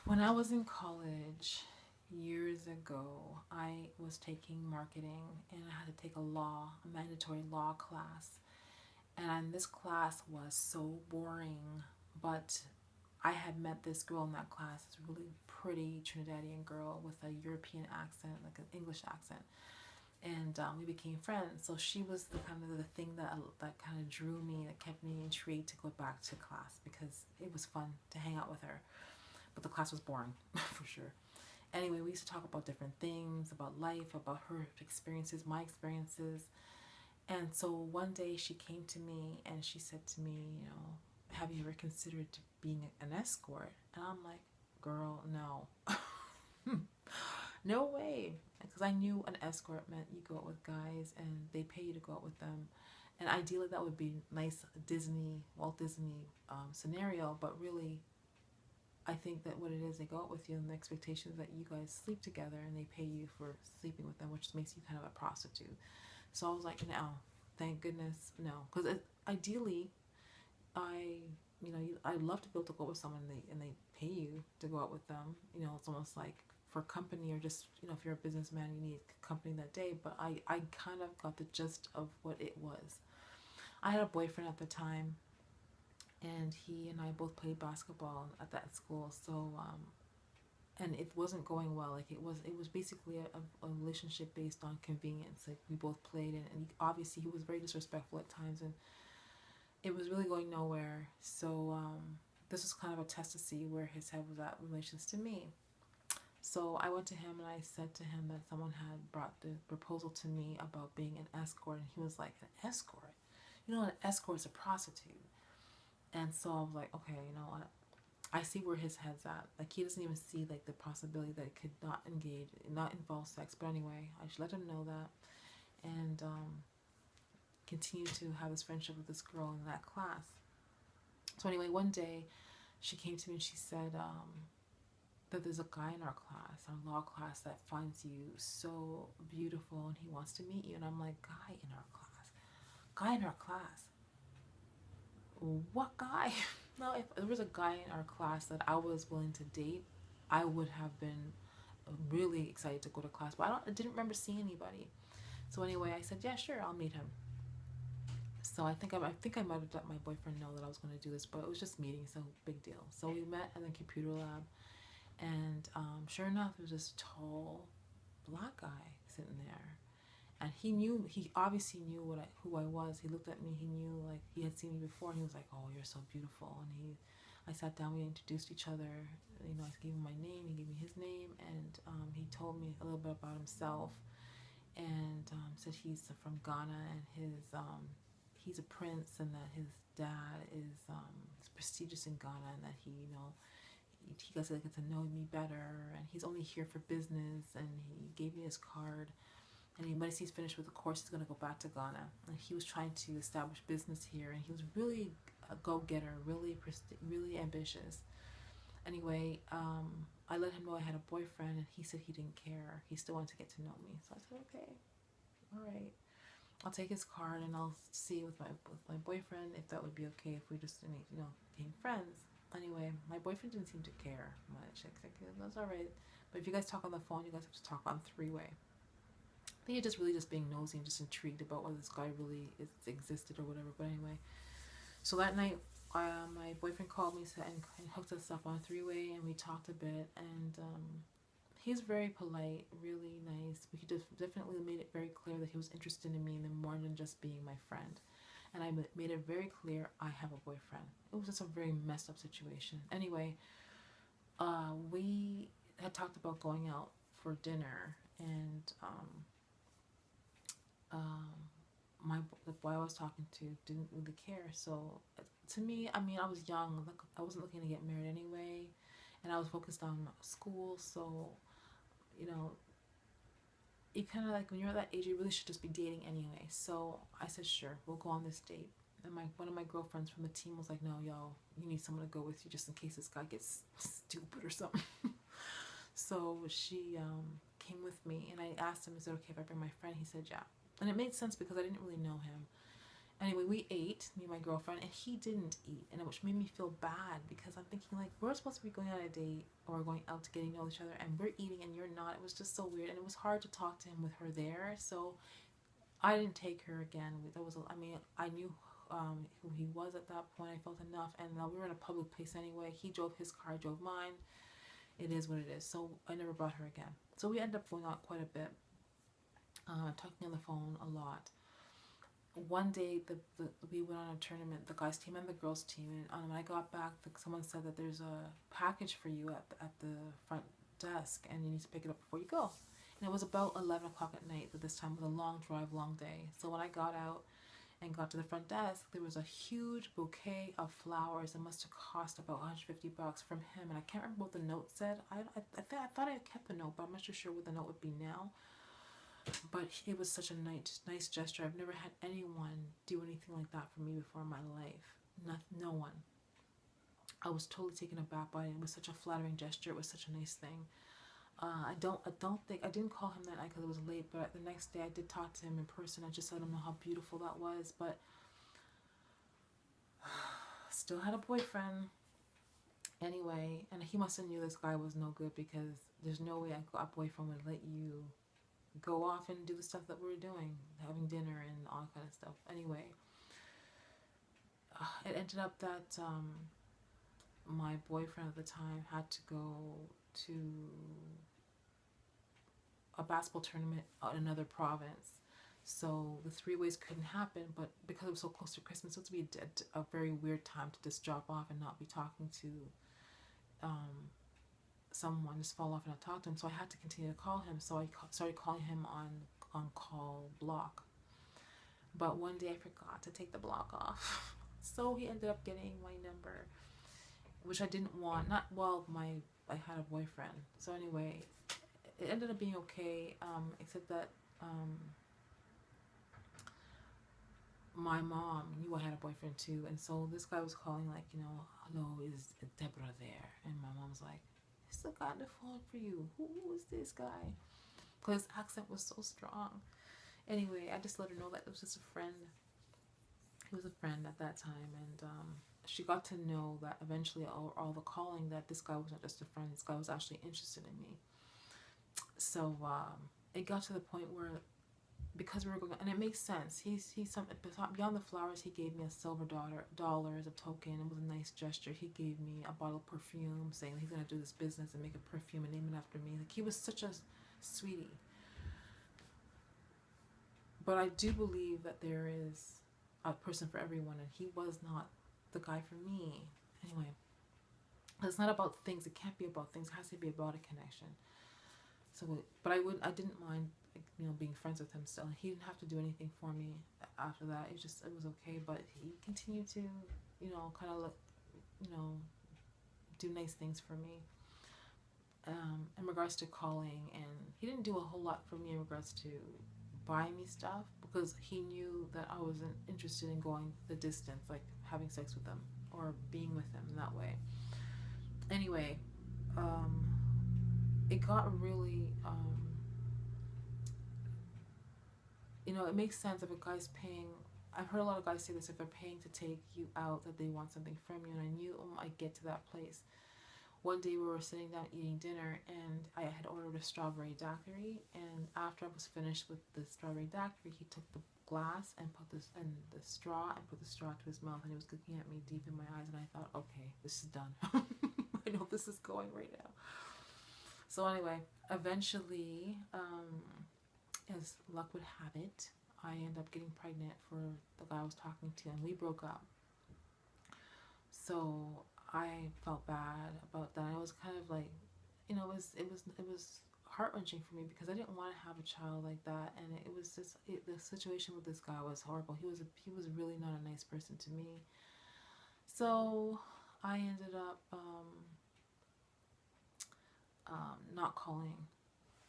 When I was in college years ago, I was taking marketing and I had to take a mandatory law class. And this class was so boring, but I had met this girl in that class, this really pretty Trinidadian girl with a European accent, like an English accent. And we became friends. So she was the kind of the thing that kind of drew me, that kept me intrigued to go back to class because it was fun to hang out with her. But the class was boring for sure. Anyway, we used to talk about different things, about life, about her experiences, my experiences. And so one day she came to me and she said to me, have you ever considered being an escort? And I'm like, girl, no. No way. Because I knew an escort meant you go out with guys and they pay you to go out with them. And ideally that would be nice Walt Disney scenario, but really I think that what it is, they go out with you and the expectation is that you guys sleep together and they pay you for sleeping with them, which makes you kind of a prostitute. So I was like, no, thank goodness, no. Because ideally, I, I'd love to be able to go with someone and they pay you to go out with them. It's almost like for company or just, if you're a businessman, you need company that day. But I kind of got the gist of what it was. I had a boyfriend at the time and he and I both played basketball at that school. So and it wasn't going well. Like it was basically a relationship based on convenience. Like we both played, and obviously he was very disrespectful at times, and it was really going nowhere. So this was kind of a test to see where his head was at in relations to me. So I went to him and I said to him that someone had brought the proposal to me about being an escort, and he was like, an escort? An escort is a prostitute. And so I was like, okay, I see where his head's at. Like he doesn't even see like the possibility that it could not involve sex. But anyway, I should let him know that, and continue to have this friendship with this girl in that class. So anyway, one day she came to me and she said that there's a guy in our law class, that finds you so beautiful and he wants to meet you. And I'm like, guy in our class, what guy? No, if there was a guy in our class that I was willing to date, I would have been really excited to go to class. But I didn't remember seeing anybody. So anyway, I said, yeah, sure, I'll meet him. So I might have let my boyfriend know that I was going to do this, but it was just meeting, so big deal. So we met at the computer lab, and sure enough, there was this tall black guy sitting there, and he obviously knew who I was. He looked at me, he knew, like, he had seen me before, and he was like, oh, you're so beautiful. And I sat down, we introduced each other. I gave him my name, he gave me his name, and he told me a little bit about himself, and said he's from Ghana, and he's a prince, and that his dad is prestigious in Ghana, and that he got to get to know me better, and he's only here for business, and he gave me his card. And once he's finished with the course, he's going to go back to Ghana. And he was trying to establish business here, and he was really a go-getter, really ambitious. Anyway, I let him know I had a boyfriend, and he said he didn't care. He still wanted to get to know me. So I said, okay, all right. I'll take his card and I'll see with my boyfriend if that would be okay if we just became friends. Anyway, my boyfriend didn't seem to care much. That's all right. But if you guys talk on the phone, you guys have to talk on three-way. I think you're just really just being nosy and just intrigued about whether this guy really existed or whatever. But anyway, so that night, my boyfriend called me and hooked us up on three-way, and we talked a bit. And he's very polite, really nice. But he definitely made it very clear that he was interested in me more than just being my friend. And I made it very clear I have a boyfriend. It was just a very messed up situation. Anyway, we had talked about going out for dinner, and um, the boy I was talking to didn't really care. So to me, I mean, I was young. I wasn't looking to get married anyway, and I was focused on school. So you know, you kind of like when you're at that age, you really should just be dating anyway. So I said, sure, we'll go on this date. And one of my girlfriends from the team was like, no, yo, you need someone to go with you just in case this guy gets stupid or something. So she came with me, and I asked him, is it okay if I bring my friend? He said, yeah. And it made sense because I didn't really know him. Anyway, we ate, me and my girlfriend, and he didn't eat, and which made me feel bad because I'm thinking like we're supposed to be going on a date or going out to getting to know each other, and we're eating and you're not. It was just so weird, and it was hard to talk to him with her there. So I didn't take her again. That was, I mean, I knew who he was at that point. I felt enough, and we were in a public place anyway. He drove his car, I drove mine. It is what it is. So I never brought her again. So we ended up going out quite a bit, talking on the phone a lot. One day, we went on a tournament, the guys team and the girls team, and when I got back, someone said that there's a package for you at the front desk, and you need to pick it up before you go. And it was about 11 o'clock at night, but this time it was a long drive, long day. So when I got out and got to the front desk, there was a huge bouquet of flowers. It must have cost about $150 from him, and I can't remember what the note said. I thought I kept the note, but I'm not sure what the note would be now. But it was such a nice gesture. I've never had anyone do anything like that for me before in my life. No one. I was totally taken aback by it. It was such a flattering gesture. It was such a nice thing. I didn't call him that night because it was late. But the next day, I did talk to him in person. I just let him know how beautiful that was. But still had a boyfriend. Anyway, and he must have knew this guy was no good because there's no way a boyfriend would let you go off and do the stuff that we were doing, having dinner and all kind of stuff. Anyway, it ended up that my boyfriend at the time had to go to a basketball tournament in another province. So the three ways couldn't happen, but because it was so close to Christmas, it would be a very weird time to just drop off and not be talking to someone, just fall off and not talk to him. So I had to continue to call him. So I started calling him on call block. But one day I forgot to take the block off. So he ended up getting my number, which I didn't want. I had a boyfriend. So anyway, it ended up being okay, except that my mom knew I had a boyfriend too. And so this guy was calling like, hello, is Deborah there? And my mom was like, it's the guy on the phone for you. Who is this guy? Because his accent was so strong. Anyway, I just let her know that it was just a friend. He was a friend at that time, and she got to know that eventually all the calling that this guy wasn't just a friend. This guy was actually interested in me. So it got to the point where, because we were going, and it makes sense. He's beyond the flowers. He gave me a silver dollar as a token. It was a nice gesture. He gave me a bottle of perfume, saying he's gonna do this business and make a perfume and name it after me. Like, he was such a sweetie. But I do believe that there is a person for everyone, and he was not the guy for me. Anyway, it's not about things. It can't be about things. It has to be about a connection. So, but I didn't mind, being friends with him still. He didn't have to do anything for me after that. It was okay. But he continued to, kind of, do nice things for me. In regards to calling, and he didn't do a whole lot for me in regards to buying me stuff, because he knew that I wasn't interested in going the distance, like having sex with him or being with him in that way. Anyway, it got really, it makes sense if a guy's paying. I've heard a lot of guys say this: if they're paying to take you out, that they want something from you. And I knew I'd get to that place. One day we were sitting down eating dinner, and I had ordered a strawberry daiquiri. And after I was finished with the strawberry daiquiri, he took the glass and put the straw to his mouth, and he was looking at me deep in my eyes. And I thought, okay, this is done. I know this is going right now. So anyway, eventually, as luck would have it, I ended up getting pregnant for the guy I was talking to, and we broke up. So I felt bad about that. It was kind of like, it was heart-wrenching for me, because I didn't want to have a child like that, and it was just the situation with this guy was horrible. He was really not a nice person to me. So I ended up not calling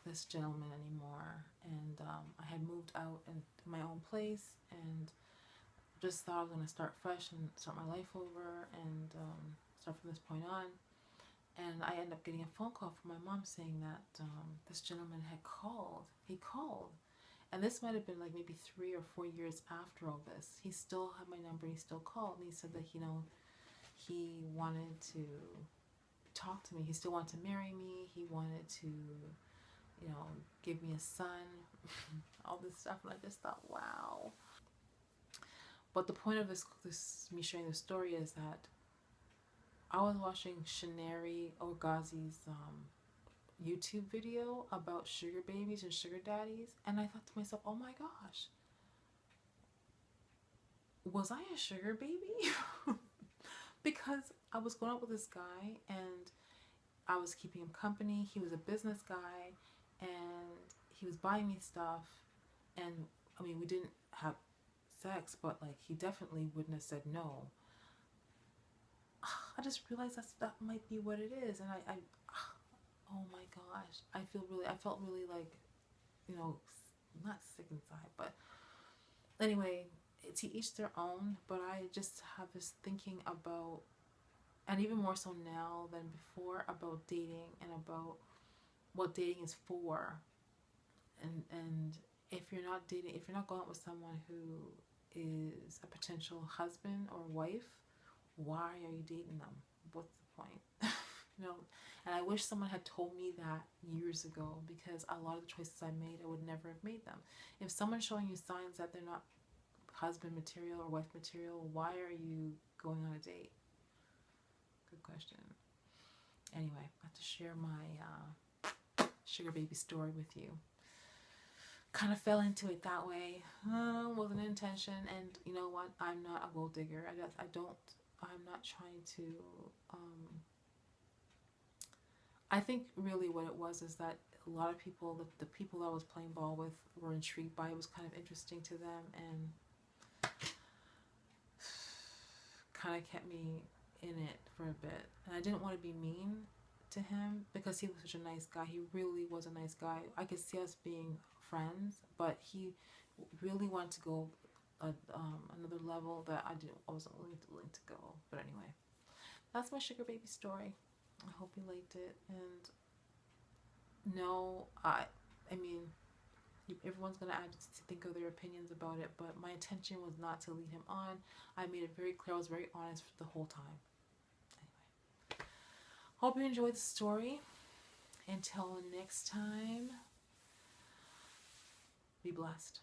this gentleman anymore, and I had moved out into my own place, and just thought I was going to start fresh and start my life over, and start from this point on. And I ended up getting a phone call from my mom saying that this gentleman had called. He called, And this might have been like maybe 3 or 4 years after all this. He still had my number. He still called me. He said that, he wanted to talk to me. He still wanted to marry me. He wanted to, give me a son, all this stuff. And I just thought, wow. But the point of this me sharing this story is that I was watching Shaneri Ogazi's YouTube video about sugar babies and sugar daddies, and I thought to myself, oh my gosh, was I a sugar baby? Because I was going out with this guy and I was keeping him company. He was a business guy and he was buying me stuff, and I mean, we didn't have sex, but like, he definitely wouldn't have said no. I just realized that might be what it is, and I oh my gosh, I felt really like, not sick inside, but anyway, to each their own. But I just have this thinking about, and even more so now than before, about dating and about what dating is for, and if you're not dating, if you're not going out with someone who is a potential husband or wife, why are you dating them? What's the point? And I wish someone had told me that years ago, because a lot of the choices I made, I would never have made them. If someone's showing you signs that they're not husband material or wife material, why are you going on a date? Good question. Anyway, I have to share my sugar baby story with you. Kind of fell into it that way. Wasn't an intention, and you know what? I'm not a gold digger. I'm not trying to. I think really what it was is that a lot of people, the people I was playing ball with, were intrigued by it. Was kind of interesting to them, and kind of kept me in it for a bit. And I didn't want to be mean to him because he was such a nice guy. He really was a nice guy. I could see us being friends, but he really wanted to go another level that I wasn't willing to go. But anyway, that's my sugar baby story. I hope you liked it. And no, I mean, everyone's gonna add to think of their opinions about it, but my intention was not to lead him on. I made it very clear. I was very honest the whole time. Anyway, hope you enjoyed the story. Until next time, be blessed.